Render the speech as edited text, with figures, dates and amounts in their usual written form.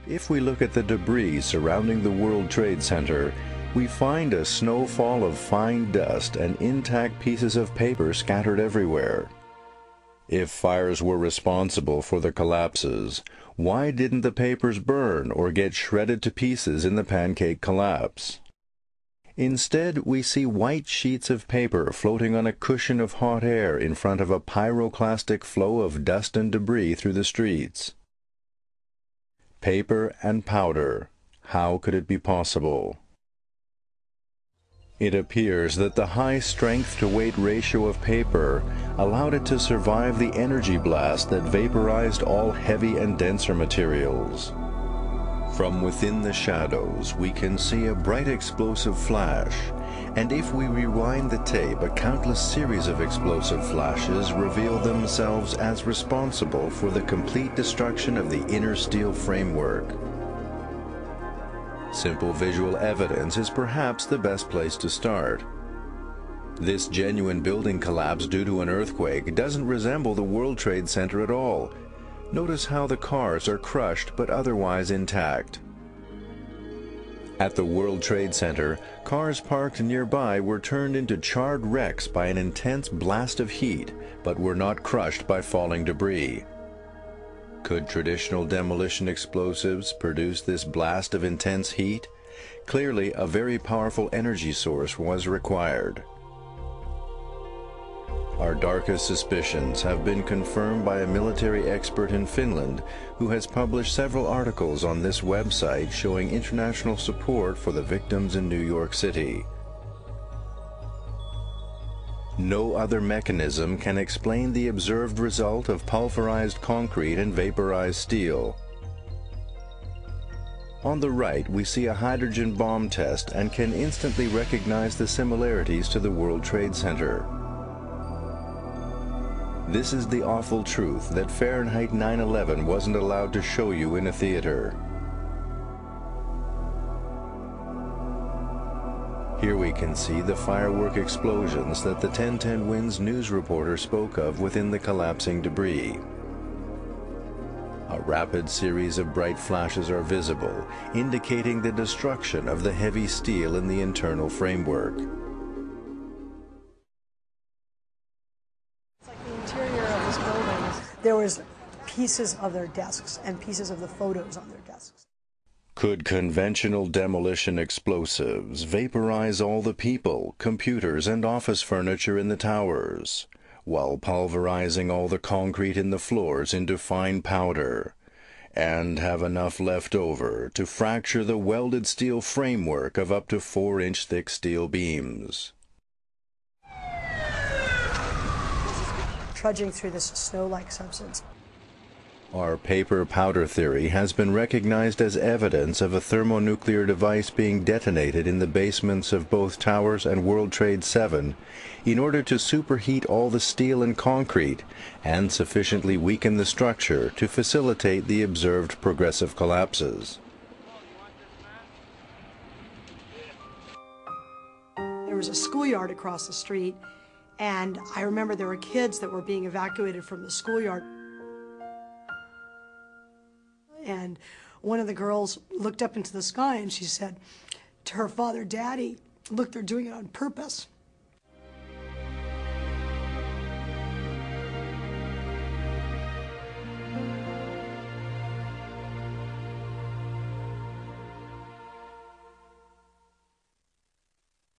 If we look at the debris surrounding the World Trade Center, we find a snowfall of fine dust and intact pieces of paper scattered everywhere. If fires were responsible for the collapses, why didn't the papers burn or get shredded to pieces in the pancake collapse? Instead, we see white sheets of paper floating on a cushion of hot air in front of a pyroclastic flow of dust and debris through the streets. Paper and powder. How could it be possible? It appears that the high strength-to-weight ratio of paper allowed it to survive the energy blast that vaporized all heavy and denser materials. From within the shadows, we can see a bright explosive flash, and if we rewind the tape, a countless series of explosive flashes reveal themselves as responsible for the complete destruction of the inner steel framework. Simple visual evidence is perhaps the best place to start. This genuine building collapse due to an earthquake doesn't resemble the World Trade Center at all. Notice how the cars are crushed but otherwise intact. At the World Trade Center, cars parked nearby were turned into charred wrecks by an intense blast of heat, but were not crushed by falling debris. Could traditional demolition explosives produce this blast of intense heat? Clearly, a very powerful energy source was required. Our darkest suspicions have been confirmed by a military expert in Finland who has published several articles on this website showing international support for the victims in New York City. No other mechanism can explain the observed result of pulverized concrete and vaporized steel. On the right, we see a hydrogen bomb test and can instantly recognize the similarities to the World Trade Center. This is the awful truth that Fahrenheit 9/11 wasn't allowed to show you in a theater. Here we can see the firework explosions that the 1010 Winds news reporter spoke of within the collapsing debris. A rapid series of bright flashes are visible, indicating the destruction of the heavy steel in the internal framework. It's like the interior of this building. There was pieces of their desks and pieces of the photos on their desks. Could conventional demolition explosives vaporize all the people, computers, and office furniture in the towers, while pulverizing all the concrete in the floors into fine powder, and have enough left over to fracture the welded steel framework of up to 4-inch thick steel beams? Trudging through this snow-like substance. Our paper powder theory has been recognized as evidence of a thermonuclear device being detonated in the basements of both towers and World Trade 7 in order to superheat all the steel and concrete and sufficiently weaken the structure to facilitate the observed progressive collapses. There was a schoolyard across the street, and I remember there were kids that were being evacuated from the schoolyard. And one of the girls looked up into the sky and she said to her father, "Daddy, look, they're doing it on purpose."